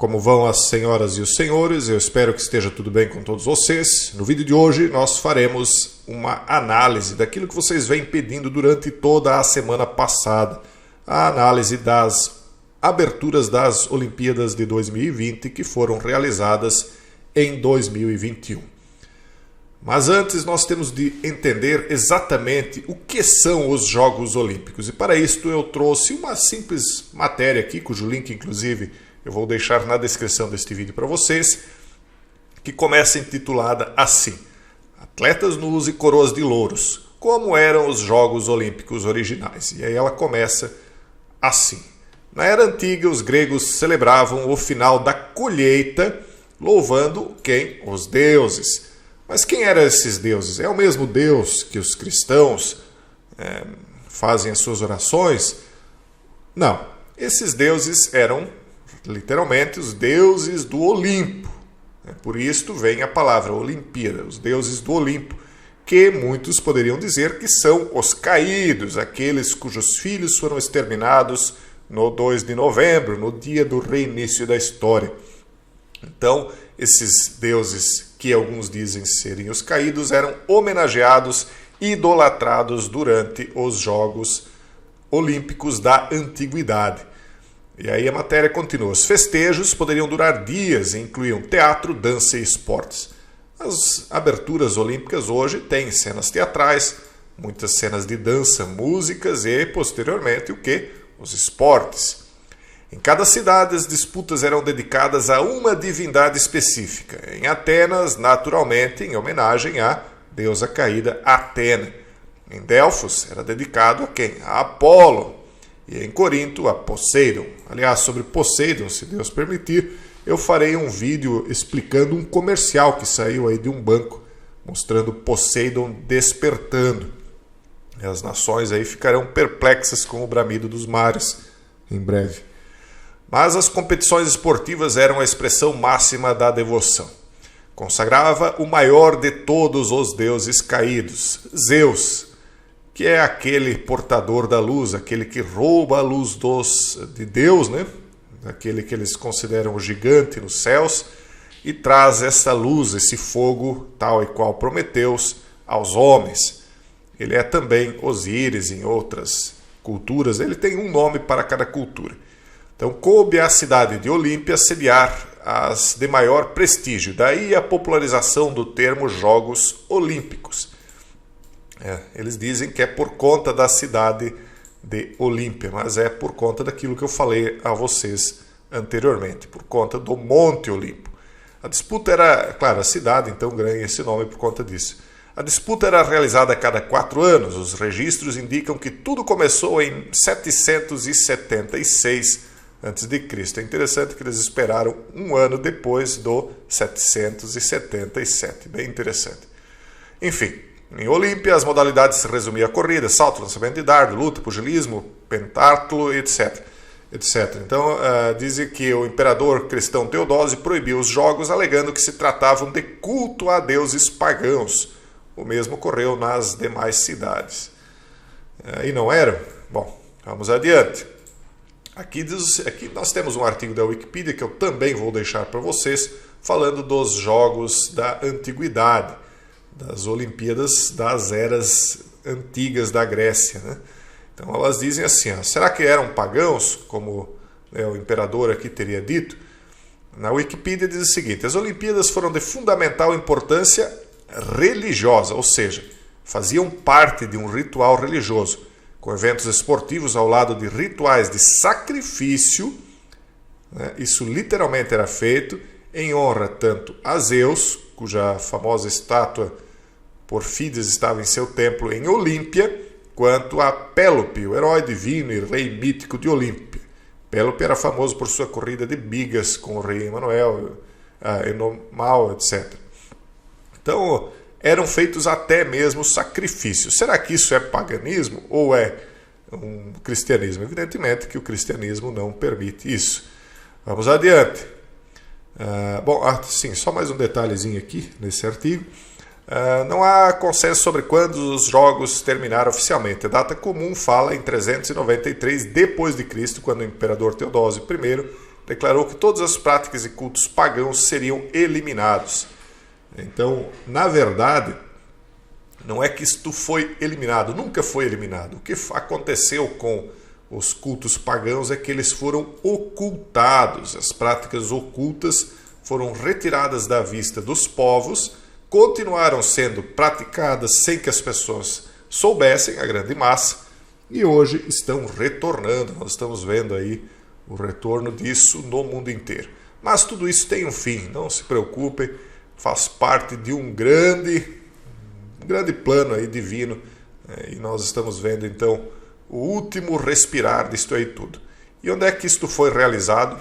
Como vão as senhoras e os senhores? Eu espero que esteja tudo bem com todos vocês. No vídeo de hoje nós faremos uma análise daquilo que vocês vêm pedindo durante toda a semana passada. A análise das aberturas das Olimpíadas de 2020 que foram realizadas em 2021. Mas antes nós temos de entender exatamente o que são os Jogos Olímpicos. E para isto eu trouxe uma simples matéria aqui, cujo link inclusive eu vou deixar na descrição deste vídeo para vocês, que começa intitulada assim: Atletas nus e coroas de louros, como eram os Jogos Olímpicos originais. E aí ela começa assim: Na era antiga, os gregos celebravam o final da colheita, louvando quem? Os deuses. Mas quem eram esses deuses? É o mesmo Deus que os cristãos fazem as suas orações? Não. Esses deuses eram literalmente os deuses do Olimpo. Por isto vem a palavra Olimpíada, os deuses do Olimpo, que muitos poderiam dizer que são os caídos, aqueles cujos filhos foram exterminados no 2 de novembro, no dia do reinício da história. Então, esses deuses, que alguns dizem serem os caídos, eram homenageados e idolatrados durante os Jogos Olímpicos da Antiguidade. E aí a matéria continua. Os festejos poderiam durar dias e incluíam teatro, dança e esportes. As aberturas olímpicas hoje têm cenas teatrais, muitas cenas de dança, músicas e, posteriormente, o quê? Os esportes. Em cada cidade, as disputas eram dedicadas a uma divindade específica. Em Atenas, naturalmente, em homenagem à deusa caída Atena. Em Delfos, era dedicado a quem? A Apolo. E em Corinto, a Poseidon. Aliás, sobre Poseidon, se Deus permitir, eu farei um vídeo explicando um comercial que saiu aí de um banco, mostrando Poseidon despertando. E as nações aí ficarão perplexas com o bramido dos mares em breve. Mas as competições esportivas eram a expressão máxima da devoção. Consagrava o maior de todos os deuses caídos, Zeus, que é aquele portador da luz, aquele que rouba a luz de Deus, né? Aquele que eles consideram o gigante nos céus, e traz essa luz, esse fogo, tal e qual Prometeus, aos homens. Ele é também Osíris em outras culturas, ele tem um nome para cada cultura. Então, coube à cidade de Olímpia sediar as de maior prestígio, daí a popularização do termo Jogos Olímpicos. Eles dizem que é por conta da cidade de Olímpia, mas é por conta daquilo que eu falei a vocês anteriormente, por conta do Monte Olimpo. A disputa era, claro, a cidade então ganha esse nome por conta disso. A disputa era realizada a cada 4 anos. Os registros indicam que tudo começou em 776 a.C. É interessante que eles esperaram um ano depois do 777. Bem interessante. Enfim, em Olímpia, as modalidades se resumiam a corrida, salto, lançamento de dardo, luta, pugilismo, pentatlo, etc. Então, dizem que o imperador cristão Teodósio proibiu os jogos, alegando que se tratavam de culto a deuses pagãos. O mesmo ocorreu nas demais cidades. E não eram? Bom, vamos adiante. Aqui nós temos um artigo da Wikipedia que eu também vou deixar para vocês, falando dos jogos da antiguidade, das Olimpíadas das eras antigas da Grécia, né? Então elas dizem assim, será que eram pagãos, como o imperador aqui teria dito? Na Wikipedia diz o seguinte: as Olimpíadas foram de fundamental importância religiosa, ou seja, faziam parte de um ritual religioso, com eventos esportivos ao lado de rituais de sacrifício, né? Isso literalmente era feito em honra tanto a Zeus, cuja famosa estátua Porfídias estava em seu templo em Olímpia, quanto a Pélope, o herói divino e rei mítico de Olímpia. Pélope era famoso por sua corrida de bigas com o rei Enomal, etc. Então, eram feitos até mesmo sacrifícios. Será que isso é paganismo ou é um cristianismo? Evidentemente que o cristianismo não permite isso. Vamos adiante. Sim, só mais um detalhezinho aqui nesse artigo. Não há consenso sobre quando os jogos terminaram oficialmente. A data comum fala em 393 d.C., quando o imperador Teodósio I declarou que todas as práticas e cultos pagãos seriam eliminados. Então, na verdade, não é que isto foi eliminado, nunca foi eliminado. O que aconteceu com os cultos pagãos é que eles foram ocultados. As práticas ocultas foram retiradas da vista dos povos, continuaram sendo praticadas sem que as pessoas soubessem, a grande massa, e hoje estão retornando. Nós estamos vendo aí o retorno disso no mundo inteiro. Mas tudo isso tem um fim, não se preocupem, faz parte de um grande plano aí divino, e nós estamos vendo então o último respirar disto aí tudo. E onde é que isto foi realizado?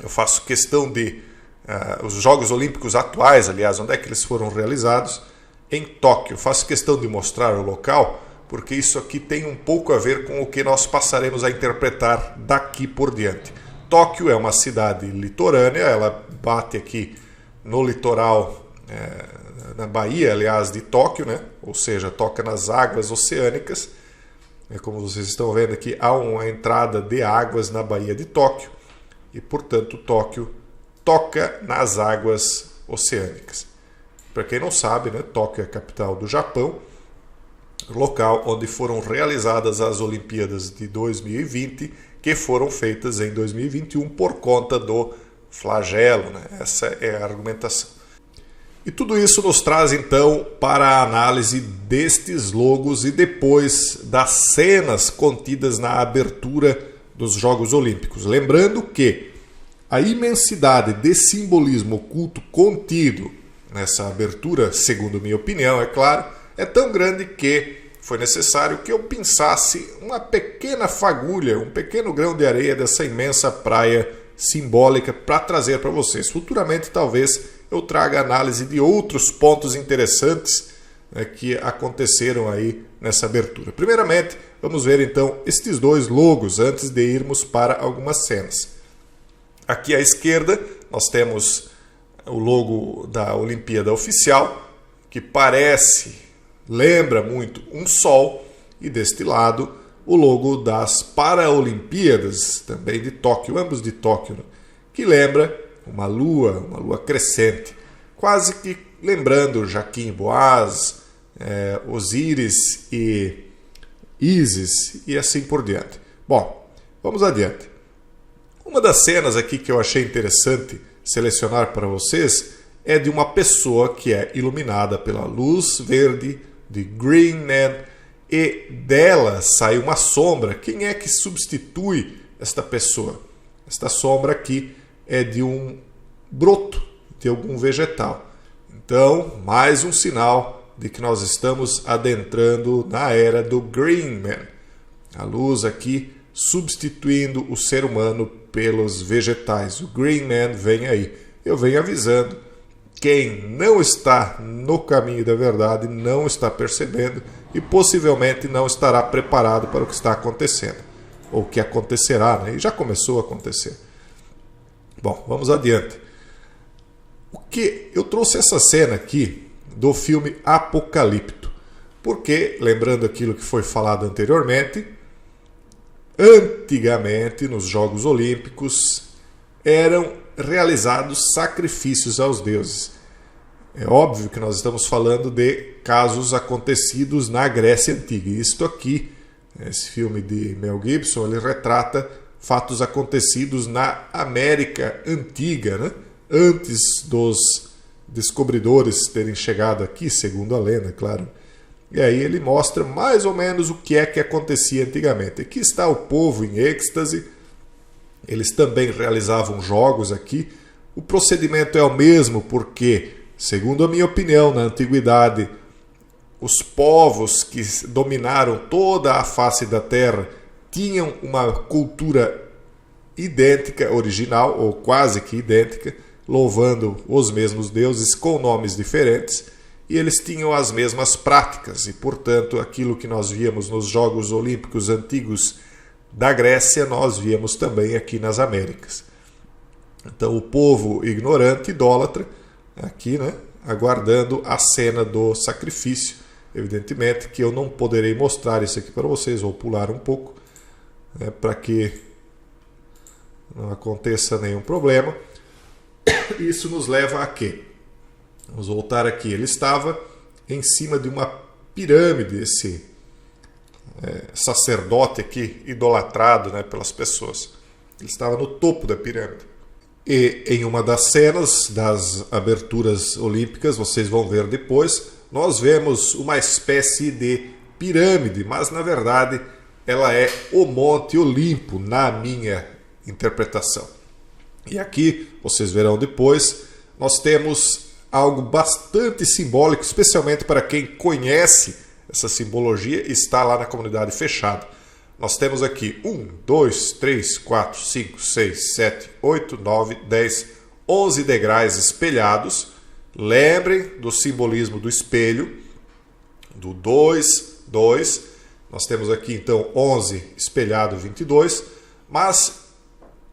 Eu faço questão de os Jogos Olímpicos atuais, aliás, onde é que eles foram realizados? Em Tóquio. Eu faço questão de mostrar o local, porque isso aqui tem um pouco a ver com o que nós passaremos a interpretar daqui por diante. Tóquio é uma cidade litorânea, ela bate aqui no litoral, na baía, aliás, de Tóquio, né? Ou seja, toca nas águas oceânicas. Como vocês estão vendo aqui, há uma entrada de águas na baía de Tóquio e, portanto, Tóquio toca nas águas oceânicas. Para quem não sabe, né, Tóquio é a capital do Japão, local onde foram realizadas as Olimpíadas de 2020, que foram feitas em 2021 por conta do flagelo, né? Essa é a argumentação. E tudo isso nos traz então para a análise destes logos e depois das cenas contidas na abertura dos Jogos Olímpicos. Lembrando que a imensidade de simbolismo oculto contido nessa abertura, segundo minha opinião, é claro, é tão grande que foi necessário que eu pinçasse uma pequena fagulha, um pequeno grão de areia dessa imensa praia simbólica para trazer para vocês. Futuramente, talvez, eu traga análise de outros pontos interessantes, né, que aconteceram aí nessa abertura. Primeiramente, vamos ver então estes dois logos antes de irmos para algumas cenas. Aqui à esquerda nós temos o logo da Olimpíada Oficial, que lembra muito um sol, e deste lado o logo das Paralimpíadas, também de Tóquio, ambos de Tóquio, né, que lembra uma lua crescente, quase que lembrando Jaquim e Boaz, Osíris e Ísis e assim por diante. Bom, vamos adiante. Uma das cenas aqui que eu achei interessante selecionar para vocês é de uma pessoa que é iluminada pela luz verde de Green Man, e dela sai uma sombra. Quem é que substitui esta pessoa? Esta sombra aqui é de um broto, de algum vegetal. Então, mais um sinal de que nós estamos adentrando na era do Green Man. A luz aqui substituindo o ser humano pelos vegetais. O Green Man vem aí. Eu venho avisando. Quem não está no caminho da verdade não está percebendo e possivelmente não estará preparado para o que está acontecendo. Ou o que acontecerá, né? E já começou a acontecer. Bom, vamos adiante. Eu trouxe essa cena aqui do filme Apocalipto, porque, lembrando aquilo que foi falado anteriormente, antigamente, nos Jogos Olímpicos, eram realizados sacrifícios aos deuses. É óbvio que nós estamos falando de casos acontecidos na Grécia Antiga. E isto aqui, esse filme de Mel Gibson, ele retrata fatos acontecidos na América Antiga, né? Antes dos descobridores terem chegado aqui, segundo a lenda, claro. E aí ele mostra mais ou menos o que é que acontecia antigamente. Aqui está o povo em êxtase. Eles também realizavam jogos aqui. O procedimento é o mesmo porque, segundo a minha opinião, na antiguidade, os povos que dominaram toda a face da terra tinham uma cultura idêntica, original, ou quase que idêntica, louvando os mesmos deuses com nomes diferentes, e eles tinham as mesmas práticas, e, portanto, aquilo que nós víamos nos Jogos Olímpicos antigos da Grécia, nós víamos também aqui nas Américas. Então, o povo ignorante, idólatra, aqui, né, aguardando a cena do sacrifício. Evidentemente que eu não poderei mostrar isso aqui para vocês, vou pular um pouco, para que não aconteça nenhum problema. Isso nos leva a quê? Vamos voltar aqui. Ele estava em cima de uma pirâmide, esse sacerdote aqui, idolatrado, né, pelas pessoas. Ele estava no topo da pirâmide. E em uma das cenas das aberturas olímpicas, vocês vão ver depois, nós vemos uma espécie de pirâmide, mas na verdade ela é o Monte Olimpo, na minha interpretação. E aqui, vocês verão depois, nós temos algo bastante simbólico, especialmente para quem conhece essa simbologia e está lá na comunidade fechada. Nós temos aqui 1, 2, 3, 4, 5, 6, 7, 8, 9, 10, 11 degraus espelhados. Lembrem do simbolismo do espelho, do 2, 2. Nós temos aqui então 11 espelhado 22, mas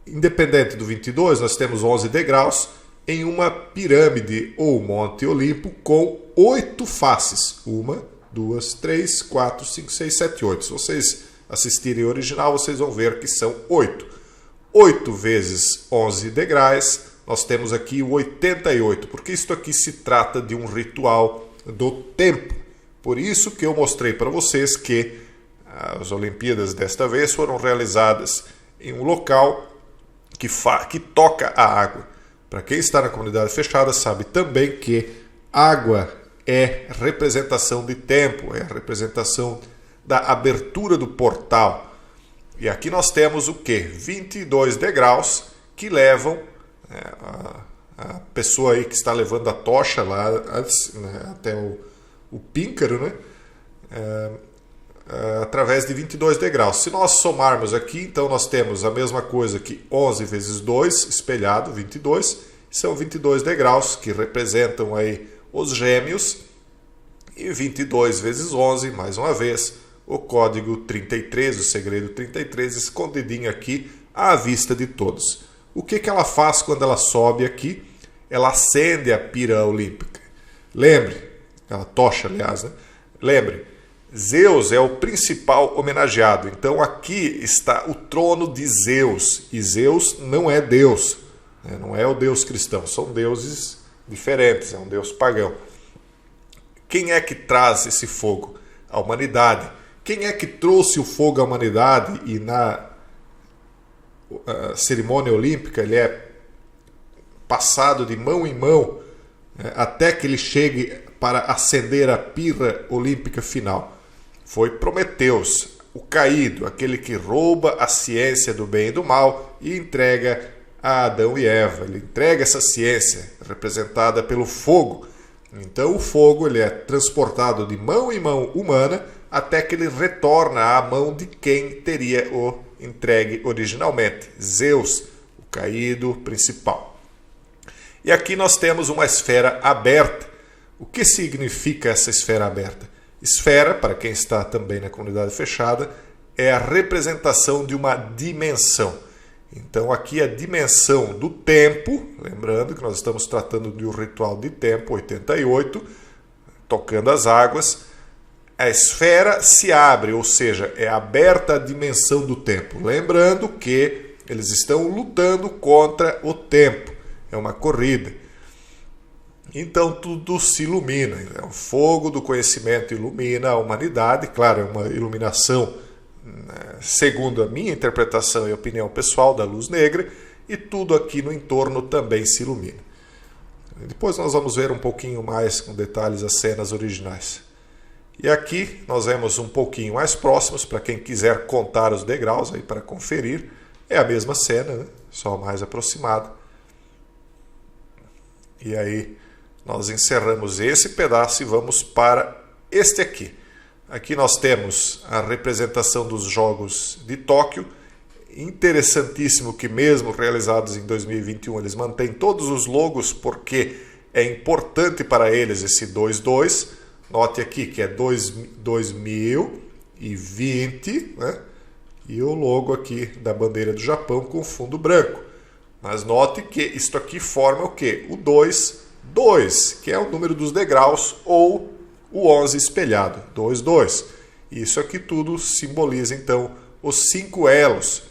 independente do 22, nós temos 11 degraus em uma pirâmide ou Monte Olimpo com 8 faces. 1, 2, 3, 4, 5, 6, 7, 8. Se vocês assistirem o original, vocês vão ver que são 8. 8 vezes 11 degraus, nós temos aqui o 88, porque isto aqui se trata de um ritual do tempo. Por isso que eu mostrei para vocês que as Olimpíadas desta vez foram realizadas em um local que toca a água. Para quem está na comunidade fechada sabe também que água é representação de tempo, é a representação da abertura do portal. E aqui nós temos o que? 22 degraus que levam a pessoa aí que está levando a tocha lá até o píncaro, né? Através de 22 degraus. Se nós somarmos aqui, então nós temos a mesma coisa que 11 vezes 2, espelhado, 22, são 22 degraus que representam aí os gêmeos, e 22 vezes 11, mais uma vez, o código 33, o segredo 33, escondidinho aqui à vista de todos. O que ela faz quando ela sobe aqui? Ela acende a pira olímpica. Lembre, aquela tocha, aliás, né? Lembre, Zeus é o principal homenageado. Então aqui está o trono de Zeus. E Zeus não é Deus, né? Não é o Deus cristão, são deuses diferentes, é um Deus pagão. Quem é que traz esse fogo? A humanidade. Quem é que trouxe o fogo à humanidade e na cerimônia olímpica ele é passado de mão em mão até que ele chegue para acender a pira olímpica final? Foi Prometeus, o caído, aquele que rouba a ciência do bem e do mal e entrega a Adão e Eva. Ele entrega essa ciência representada pelo fogo. Então o fogo ele é transportado de mão em mão humana até que ele retorna à mão de quem teria o entregue originalmente, Zeus, o caído principal. E aqui nós temos uma esfera aberta. O que significa essa esfera aberta? Esfera, para quem está também na comunidade fechada, é a representação de uma dimensão. Então aqui a dimensão do tempo, lembrando que nós estamos tratando de um ritual de tempo, 88, tocando as águas, a esfera se abre, ou seja, é aberta a dimensão do tempo. Lembrando que eles estão lutando contra o tempo, é uma corrida. Então tudo se ilumina, o fogo do conhecimento ilumina a humanidade, claro, é uma iluminação segundo a minha interpretação e opinião pessoal da luz negra, e tudo aqui no entorno também se ilumina. Depois nós vamos ver um pouquinho mais com detalhes as cenas originais. E aqui nós vemos um pouquinho mais próximos, para quem quiser contar os degraus aí para conferir, é a mesma cena, né? Só mais aproximado. E aí nós encerramos esse pedaço e vamos para este aqui. Aqui nós temos a representação dos Jogos de Tóquio. Interessantíssimo que mesmo realizados em 2021 eles mantêm todos os logos porque é importante para eles esse 22. Note aqui que é 2020, né? E o logo aqui da bandeira do Japão com fundo branco. Mas note que isto aqui forma o quê? O 2, 2, que é o número dos degraus, ou o 11 espelhado, 2, 2. Isso aqui tudo simboliza, então, os 5 elos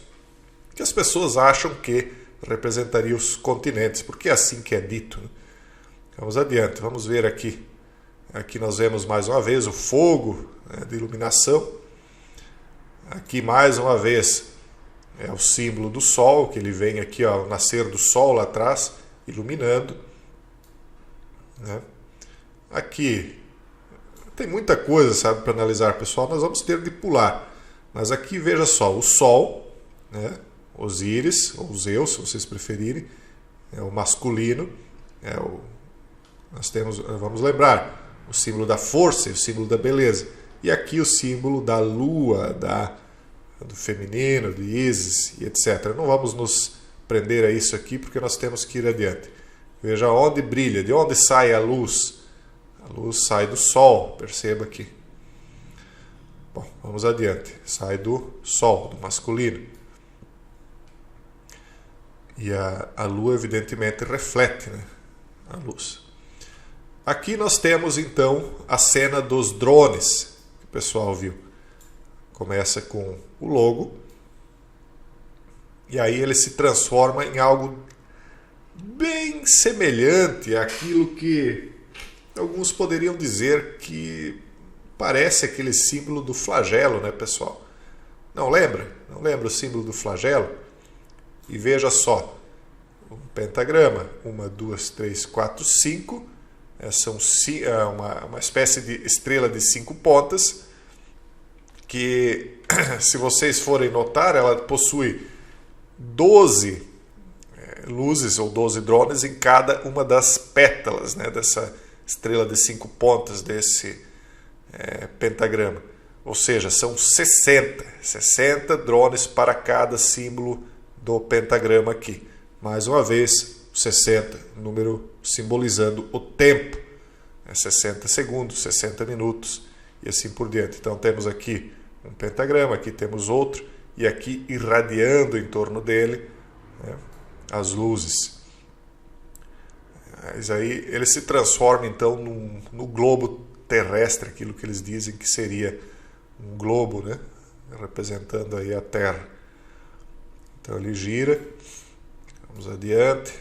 que as pessoas acham que representaria os continentes, porque é assim que é dito. Vamos adiante, vamos ver aqui. Aqui nós vemos mais uma vez o fogo, né, de iluminação. Aqui mais uma vez é o símbolo do sol, que ele vem aqui, ó, o nascer do sol lá atrás, iluminando. Né? Aqui tem muita coisa, sabe, para analisar, pessoal. Nós vamos ter de pular. Mas aqui veja só, o sol, né, Osíris, ou Zeus, se vocês preferirem, é o masculino. Nós temos, vamos lembrar, o símbolo da força e o símbolo da beleza. E aqui o símbolo da lua, do feminino, de Ísis e etc. Não vamos nos prender a isso aqui, porque nós temos que ir adiante. Veja onde brilha, de onde sai a luz. A luz sai do sol, perceba aqui. Bom, vamos adiante. Sai do sol, do masculino. E a lua, evidentemente, reflete, né, a luz. Aqui nós temos, então, a cena dos drones, que o pessoal viu. Começa com o logo, e aí ele se transforma em algo bem semelhante àquilo que alguns poderiam dizer que parece aquele símbolo do flagelo, né, pessoal? Não lembra? Não lembra o símbolo do flagelo? E veja só, um pentagrama, 1, 2, 3, 4, 5, são uma espécie de estrela de 5 pontas, que, se vocês forem notar, ela possui 12 luzes ou 12 drones em cada uma das pétalas, né, dessa estrela de 5 pontas, desse pentagrama. Ou seja, são 60 drones para cada símbolo do pentagrama aqui. Mais uma vez, 60, número simbolizando o tempo. 60 segundos, 60 minutos e assim por diante. Então temos aqui um pentagrama, aqui temos outro, e aqui irradiando em torno dele, né, as luzes. Mas aí ele se transforma então no globo terrestre, aquilo que eles dizem que seria um globo, né, representando aí a Terra. Então ele gira. Vamos adiante.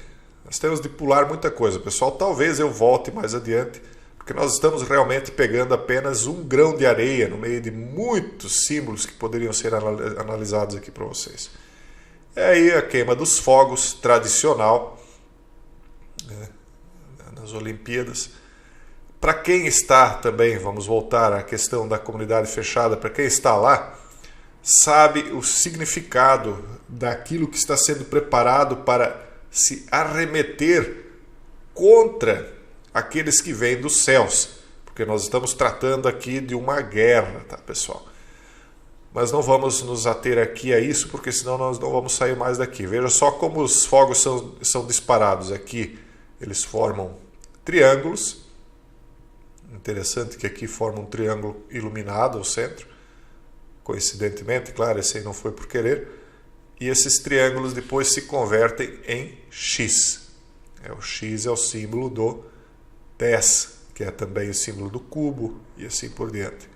Nós temos de pular muita coisa, pessoal. Talvez eu volte mais adiante, porque nós estamos realmente pegando apenas um grão de areia no meio de muitos símbolos que poderiam ser analisados aqui para vocês. É aí a queima dos fogos tradicional, né, nas Olimpíadas. Para quem está também, vamos voltar à questão da comunidade fechada, para quem está lá, sabe o significado daquilo que está sendo preparado para se arremeter contra aqueles que vêm dos céus, porque nós estamos tratando aqui de uma guerra, tá, pessoal? Mas não vamos nos ater aqui a isso, porque senão nós não vamos sair mais daqui. Veja só como os fogos são disparados. Aqui eles formam triângulos. Interessante que aqui forma um triângulo iluminado ao centro. Coincidentemente, claro, esse aí não foi por querer. E esses triângulos depois se convertem em X. O X é o símbolo do 10, que é também o símbolo do cubo, e assim por diante.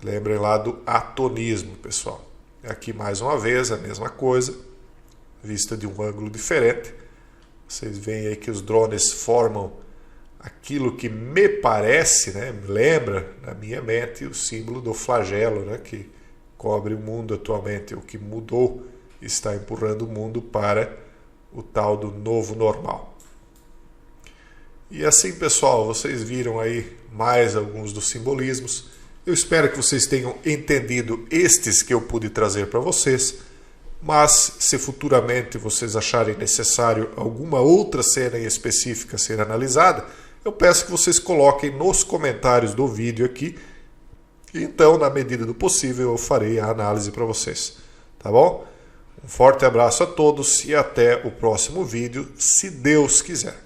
Lembrem lá do atonismo, pessoal. Aqui mais uma vez a mesma coisa, vista de um ângulo diferente. Vocês veem aí que os drones formam aquilo que me parece, né, me lembra na minha mente o símbolo do flagelo, né, que cobre o mundo atualmente, o que mudou, está empurrando o mundo para o tal do novo normal. E assim, pessoal, vocês viram aí mais alguns dos simbolismos. Eu espero que vocês tenham entendido estes que eu pude trazer para vocês, mas se futuramente vocês acharem necessário alguma outra cena em específica ser analisada, eu peço que vocês coloquem nos comentários do vídeo aqui, e então, na medida do possível, eu farei a análise para vocês. Tá bom? Um forte abraço a todos e até o próximo vídeo, se Deus quiser.